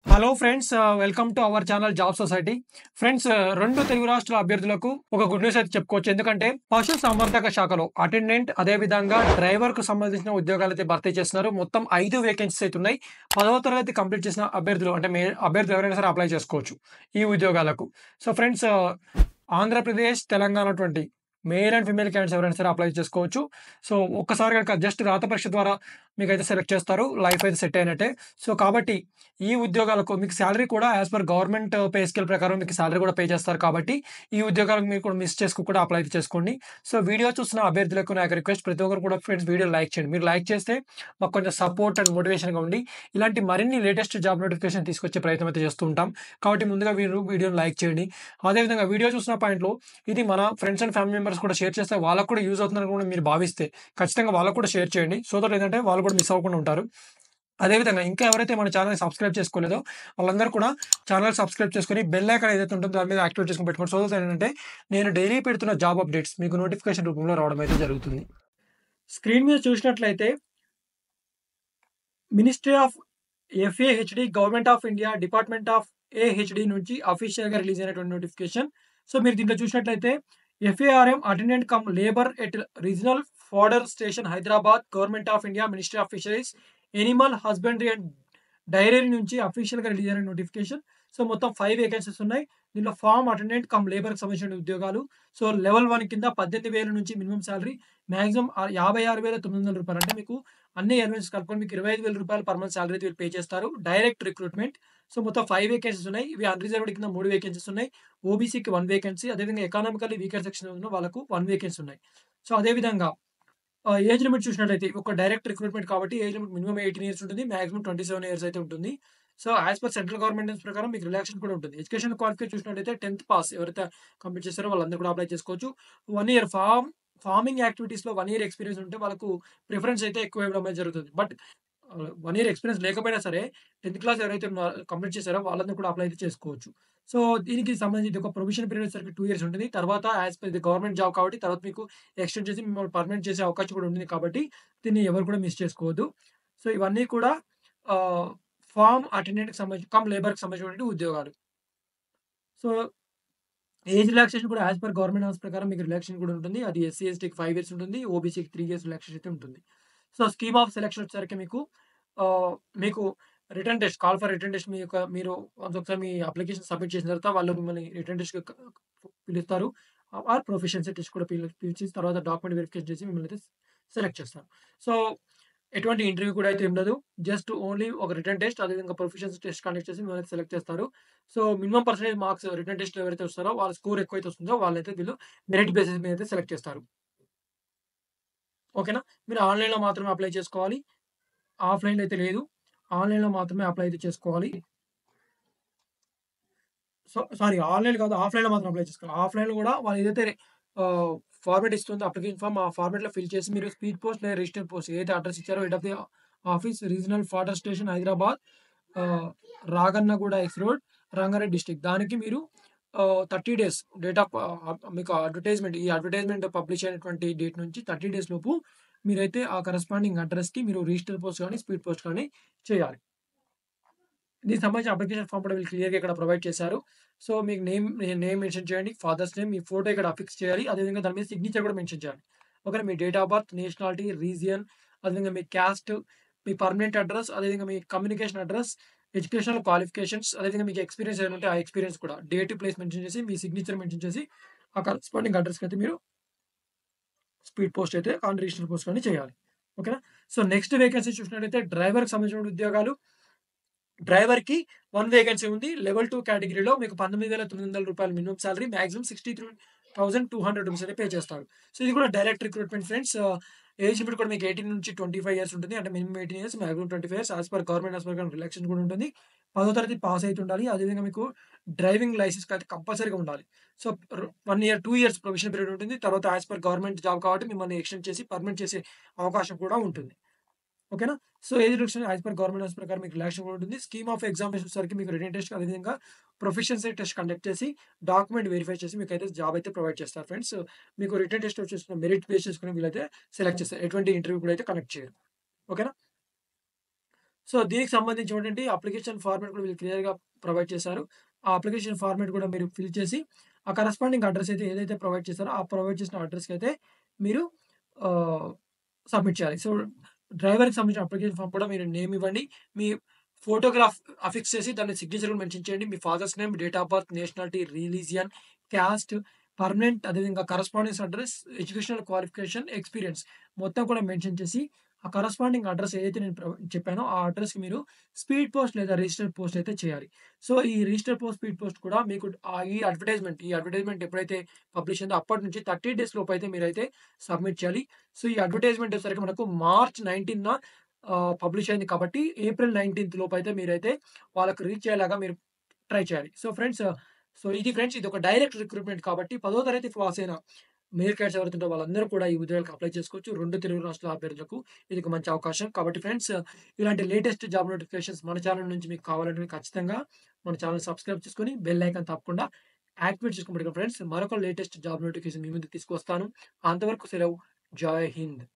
Hello friends, welcome to our channel job society. Friends, 2 Telugu రాష్ట్రాల అభ్యర్థులకు ఒక గుడ్ న్యూస్ అయితే చెప్పుకోవచ్చు. ఎందుకంటే పశుసంవర్ధక శాఖలో అటెండెంట్, అదే విధంగా డ్రైవర్‌కు సంబంధించిన ఉద్యోగాలైతే భర్తీ చేస్తున్నారు. మొత్తం 5 వేకెన్సీస్ అయితే ఉన్నాయి. 10వ తరగతి కంప్లీట్ చేసిన అభ్యర్థులు అంటే అభ్యర్థులు ఎవరైనా సరే అప్లై చేసుకోవచ్చు ఈ ఉద్యోగాలకు. So friends, Andhra Pradesh, Telangana male and female candidates ఎవరైనా సరే అప్లై చేసుకోవచ్చు. సో ఒక్కసారి గనుక జస్ట్ రాత పరీక్ష ద్వారా మీకైతే సెలెక్ట్ చేస్తారు. లైఫ్ అయితే సెట్ అయినట్టే. సో కాబట్టి ఈ ఉద్యోగాలకు మీకు సాలరీ కూడా as per government pay scale ప్రకారం మీకు సాలరీ కూడా పే చేస్తారు. కాబట్టి ఈ ఉద్యోగాలకు మీరు కూడా మిస్ చేసుకోకుండా అప్లై అయితే చేసుకోండి. సో వీడియో చూస్తున్న అభ్యర్థులకు నా యొక్క రిక్వెస్ట్, ప్రతి ఒక్కరు కూడా ఫ్రెండ్స్ వీడియో లైక్ చేయండి. మీరు లైక్ చేస్తే మాకు కొంచెం సపోర్ట్ అండ్ మోటివేషన్‌గా ఉండి ఇలాంటి మరిన్ని లేటెస్ట్ జాబ్ నోటిఫికేషన్ తీసుకొచ్చే ప్రయత్నం అయితే చేస్తూ ఉంటాం. కాబట్టి ముందుగా మీరు వీడియోని లైక్ చేయండి. అదేవిధంగా వీడియో చూసిన పాయింట్‌లో ఇది మన ఫ్రెండ్స్ అండ్ ఫ్యామిలీ మెంబర్స్ కూడా షేర్ చేస్తే వాళ్ళకి కూడా యూజ్ అవుతుందని కూడా మీరు భావిస్తే ఖచ్చితంగా వాళ్ళకి కూడా షేర్ చేయండి. సో దట్ ఏంటంటే వాళ్ళు కూడా మిస్ అవ్వకుండా ఉంటారు. అదేవిధంగా ఇంకా ఎవరైతే మన ఛానెల్‌ని సబ్స్క్రైబ్ చేసుకోలేదో వాళ్ళందరూ కూడా ఛానెల్ సబ్స్క్రైబ్ చేసుకొని బెల్ ఐకాన్ ఏదైతే ఉంటుందో దాని మీద యాక్టివేట్ చేసుకొని పెట్టుకోండి. సో దట్ ఏంటంటే నేను డైలీ పెడుతున్న జాబ్ అప్డేట్స్ మీకు నోటిఫికేషన్ రూపంలో రావడం అయితే జరుగుతుంది. స్క్రీన్ మీద చూసినట్లయితే ministry of FAHD, government of India, department of AHD నుంచి అఫీషియల్‌గా రిలీజ్ అయినటువంటి నోటిఫికేషన్. సో మీరు దీంట్లో చూసినట్లయితే FARM attendant cum labour at regional fodder station Hyderabad, government of India, ministry of fisheries, animal husbandry and dairy నుంచి అఫీషియల్‌గా రిలీజ్ అయిన notification. So మొత్తం 5 వేకెన్సీస్ ఉన్నాయి. దీంట్లో ఫార్మ్ అటెండెంట్ కమ్ లేబర్‌కి సంబంధించిన ఉద్యోగాలు. సో లెవెల్ 1 కింద 18,000 నుంచి మినిమమ్ సాలరీ మాక్సిమం రూ. 56,900 అంటే మీకు అన్ని ఎలిమెంట్స్ కలుపుకొని మీకు రూ. 25,000 పర్ మంత్ సాలరీ అయితే వీళ్ళు పే చేస్తారు. Direct recruitment. సో మొత్తం 5 వేకెన్సీస్ ఉన్నాయి. ఇవి అన్‌రిజర్వ్డ్ కింద 3 వేకెన్సీస్ ఉన్నాయి. ఓబీసీకి 1 వేకెన్సీ, అదేవిధంగా ఎకానామికల్లీ వీకర్ సెక్షన్ ఉన్న వాళ్ళకు 1 వేకెన్సీ ఉన్నాయి. సో అదే విధంగా ఏజ్ లిమిట్ చూసినట్లయితే ఒక డైరెక్ట్ రిక్రూట్‌మెంట్ కాబట్టి ఏజ్ లిమిట్ మినిమమ్ 18 ఇయర్స్ ఉంటుంది. మాక్సిమం 27 ఇయర్స్ అయితే ఉంటుంది. So as per central government rules ప్రకారం మీకు రిలాక్సేషన్ కూడా ఉంటుంది. ఎడ్యుకేషన్ క్వాలిఫికేషన్ చూసినట్లయితే 10థ్ పాస్ ఎవరైతే కంప్లీట్ చేస్తారో వాళ్ళందరూ కూడా అప్లై చేసుకోవచ్చు. 1 ఇయర్ ఫార్మింగ్ యాక్టివిటీస్‌లో 1 ఇయర్ ఎక్స్‌పీరియన్స్ ఉంటే వాళ్ళకు ప్రిఫరెన్స్ అయితే ఎక్కువ ఇవ్వడం అనేది జరుగుతుంది. బట్ 1 ఇయర్ ఎక్స్‌పీరియన్స్ లేకపోయినా సరే 10థ్ క్లాస్ ఎవరైతే కంప్లీట్ చేసారో వాళ్ళందరూ కూడా అప్లై అయితే చేసుకోవచ్చు. సో దీనికి సంబంధించి ఇది ఒక ప్రొవిషన్ పీరియడ్ వచ్చేసరికి 2 ఇయర్స్ ఉంటుంది. తర్వాత యాస్ పర్ ఇది గవర్నమెంట్ జాబ్ కాబట్టి తర్వాత మీకు ఎక్స్‌టెండ్ చేసి మిమ్మల్ని పర్మనెంట్ చేసే అవకాశం కూడా ఉంటుంది కాబట్టి దీన్ని ఎవరు కూడా మిస్ చేసుకోవద్దు. సో ఇవన్నీ కూడా ఆహ్, ఫార్మ్ అటెండెంట్‌కి సంబంధించి కమ్ లేబర్‌కి సంబంధించినటువంటి ఉద్యోగాలు. సో ఏజ్ రిలాక్సేషన్ కూడా యాస్ పర్ గవర్నమెంట్ నార్మ్స్ ప్రకారం మీకు రిలాక్సేషన్ కూడా ఉంటుంది. అది ఎస్సీ, ఎస్టీకి 5 ఇయర్స్ ఉంటుంది. ఓబీసీకి 3 ఇయర్స్ రిలాక్సేషన్ అయితే ఉంటుంది. సో స్కీమ్ ఆఫ్ సెలక్షన్ వచ్చేసరికి ఆహ్, మీకు written test, call for written test మీరు ఒకసారి మీ అప్లికేషన్ సబ్మిట్ చేసిన తర్వాత వాళ్ళు మిమ్మల్ని రిటన్ టెస్ట్‌కి పిలుస్తారు. ఆర్ ప్రొఫిషియన్సీ టెస్ట్ కూడా పిలిచి తర్వాత డాక్యుమెంట్ వెరిఫికేషన్ చేసి మిమ్మల్ని అయితే సెలెక్ట్ చేస్తారు. సో ఎటువంటి ఇంటర్వ్యూ కూడా అయితే ఉండదు. జస్ట్ ఓన్లీ ఒక రిటన్ టెస్ట్, అదేవిధంగా ప్రొఫిషియన్సీ టెస్ట్ కండక్ట్ చేసి మిమ్మల్ని సెలెక్ట్ చేస్తారు. So minimum percentage marks written టెస్ట్‌లో ఎవరైతే వస్తారో వాళ్ళ స్కోర్ ఎక్కువైతే వస్తుందో వాళ్ళైతే వీళ్ళు మెరిట్ బేసిస్ మీద అయితే సెలెక్ట్ చేస్తారు. ఓకేనా? మీరు ఆన్‌లైన్‌లో మాత్రమే అప్లై చేసుకోవాలి. ఆఫ్‌లైన్‌లో అయితే లేదు. ఆన్‌లైన్‌లో మాత్రమే అప్లై అయితే చేసుకోవాలి. సారీ, ఆన్‌లైన్ కాదు, ఆఫ్‌లైన్‌లో మాత్రం అప్లై చేసుకోవాలి. ఆఫ్‌లైన్‌లో కూడా వాళ్ళు ఏదైతే ఆహ్, ఫార్మాట్ ఇస్తుందో అప్లికేషన్ ఫార్మ్, ఆ ఫార్మాట్‌లో ఫిల్ చేసి మీరు స్పీడ్ పోస్ట్ లేదా రిజిస్టర్ పోస్ట్ ఏదైతే అడ్రెస్ ఇచ్చారో head of the office regional fodder station Hyderabad, ah, Ragannaguda X road, Rangareddy district దానికి మీరు 30 డేస్ డేట్ ఆఫ్ మీకు ఈ అడ్వర్టైజ్‌మెంట్ పబ్లిష్ అయినటువంటి డేట్ నుంచి 30 డేస్ లోపు మీరైతే ఆ కరస్పాండింగ్ అడ్రెస్‌కి మీరు రిజిస్టర్ పోస్ట్ గాని, స్పీడ్ పోస్ట్ గాని చేయాలి. దీనికి సంబంధించిన అప్లికేషన్ ఫార్మ్ కూడా వీళ్ళు క్లియర్‌గా ఇక్కడ ప్రొవైడ్ చేశారు. సో, మీకు నేమ్ మెన్షన్ చేయండి. ఫాదర్స్ నేమ్, మీ ఫోటో ఇక్కడ అఫిక్స్ చేయాలి. అదేవిధంగా దాని మీద సిగ్నేచర్ కూడా మెన్షన్ చేయాలి. ఓకేనా? మీ date of birth, nationality, region, అదేవిధంగా మీ క్యాస్ట్, మీ పర్మనెంట్ అడ్రెస్, అదేవిధంగా మీ కమ్యూనికేషన్ అడ్రెస్, ఎడ్యుకేషనల్ క్వాలిఫికేషన్స్, అదేవిధంగా మీకు ఎక్స్‌పీరియన్స్ ఏమైనా ఉంటే ఆ ఎక్స్‌పీరియన్స్ కూడా డేట్, ప్లేస్ మెన్షన్ చేసి, మీ సిగ్నేచర్ మెన్షన్ చేసి, ఆ కరస్పాండింగ్ అడ్రెస్‌కైతే మీరు స్పీడ్ పోస్ట్ అయితే రిజిస్టర్ పోస్ట్ గాని చేయాలి. ఓకేనా? సో, నెక్స్ట్ వేకెన్సీ చూసినట్టయితే డ్రైవర్‌కి సంబంధించిన ఉద్యోగాలు. డ్రైవర్‌కి 1 వేకెన్సీ ఉంది. లెవెల్ 2 కేటగిరీలో మీకు రూ. 19,900 మినిమమ్ సాలరీ. మాక్సిమం 63,200 రూపీస్ అయితే పే చేస్తారు. సో, ఇది కూడా direct recruitment friends. Age limit కూడా మీకు 18 నుంచి 25 ఇయర్స్ ఉంటుంది. అంటే minimum 18 years, maximum 25 years. As per government as per relaxation కూడా ఉంటుంది. 10వ తరగతి పాస్ అయితే ఉండాలి. అదేవిధంగా మీకు డ్రైవింగ్ లైసెన్స్ అయితే కంపల్సరీగా ఉండాలి. So, 1 year, 2 years provision period ఉంటుంది. తర్వాత యాస్ పర్ గవర్నమెంట్ జాబ్ కాబట్టి మిమ్మల్ని ఎక్స్‌టెండ్ చేసి పర్మనెంట్ చేసే అవకాశం కూడా ఉంటుంది. ఓకేనా? So, age reduction as per government rules ప్రకారం మీకు రిలాక్సేషన్ కూడా ఉంటుంది. స్కీమ్ ఆఫ్ ఎగ్జామినేషన్ వచ్చేసరికి మీకు రిటన్ టెస్ట్, అదేవిధంగా ప్రొఫిషియన్సీ టెస్ట్ కండక్ట్ చేసి, డాక్యుమెంట్ వెరిఫై చేసి మీకైతే జాబ్ అయితే ప్రొవైడ్ చేస్తారు ఫ్రెండ్స్. మీకు రిటన్ టెస్ట్ వచ్చేసిన మెరిట్ బేస్ చేసుకొని వీళ్ళైతే సెలెక్ట్ చేస్తారు. ఎటువంటి ఇంటర్వ్యూ కూడా అయితే కండక్ట్ చేయరు. ఓకేనా? సో, దీనికి సంబంధించినటువంటి అప్లికేషన్ ఫార్మాట్ కూడా వీళ్ళు క్లియర్‌గా ప్రొవైడ్ చేశారు. ఆ అప్లికేషన్ ఫార్మాట్ కూడా మీరు ఫిల్ చేసి, ఆ కరస్పాండింగ్ అడ్రెస్ అయితే ఏదైతే ప్రొవైడ్ చేశారో, ఆ ప్రొవైడ్ చేసిన అడ్రెస్‌కైతే మీరు ఆహ్, సబ్మిట్ చేయాలి. సో, డ్రైవర్‌కి సంబంధించిన అప్లికేషన్ ఫార్మ్ కూడా మీరు నేమ్ ఇవ్వండి. మీ ఫోటోగ్రాఫ్ అఫిక్స్ చేసి దాని సిగ్నేచర్ కూడా మెన్షన్ చేయండి. మీ father's name, date of birth, nationality, religion, caste, permanent అదేవిధంగా correspondence address, educational qualification, experience మొత్తం కూడా మెన్షన్ చేసి, ఆ కరస్పాండింగ్ అడ్రెస్ ఏదైతే నేను చెప్పానో ఆ అడ్రెస్‌కి మీరు స్పీడ్ పోస్ట్ లేదా రిజిస్టర్డ్ పోస్ట్ అయితే చేయాలి. సో, ఈ రిజిస్టర్డ్ పోస్ట్, స్పీడ్ పోస్ట్ కూడా మీకు ఈ అడ్వర్టైజ్‌మెంట్ ఎప్పుడైతే పబ్లిష్ అయిందో అప్పటి నుంచి 30 డేస్ లోపైతే మీరైతే సబ్మిట్ చేయాలి. సో, ఈ అడ్వర్టైజ్‌మెంట్ వచ్చేసరికి మనకు మార్చ్ 19న పబ్లిష్ అయింది కాబట్టి ఏప్రిల్ 19థ్ లోపైతే మీరైతే వాళ్ళకి రీచ్ అయ్యేలాగా మీరు ట్రై చేయాలి. సో, ఫ్రెండ్స్ ఇదొక డైరెక్ట్ రిక్రూట్‌మెంట్ కాబట్టి 10వ తరగతి పాస్ అయిన మెయిల్ క్యాండిడేట్స్ ఎవరైతే ఉంటారో వాళ్ళందరూ కూడా ఈ ఉద్యోగాలకు అప్లై చేసుకోవచ్చు. 2 తెలుగు రాష్ట్రాల అభ్యర్థులకు ఇది ఒక మంచి అవకాశం. కాబట్టి ఫ్రెండ్స్ ఇలాంటి లేటెస్ట్ జాబ్ నోటిఫికేషన్స్ మన ఛానెల్ నుంచి మీకు కావాలంటే ఖచ్చితంగా మన ఛానెల్ సబ్స్క్రైబ్ చేసుకొని బెల్ ఐకాన్ తప్పకుండా యాక్టివేట్ చేసుకోండి ఫ్రెండ్స్. మరొక లేటెస్ట్ జాబ్ నోటిఫికేషన్ మీ ముందుకు తీసుకొస్తాను. అంతవరకు సెలవు. జై హింద్.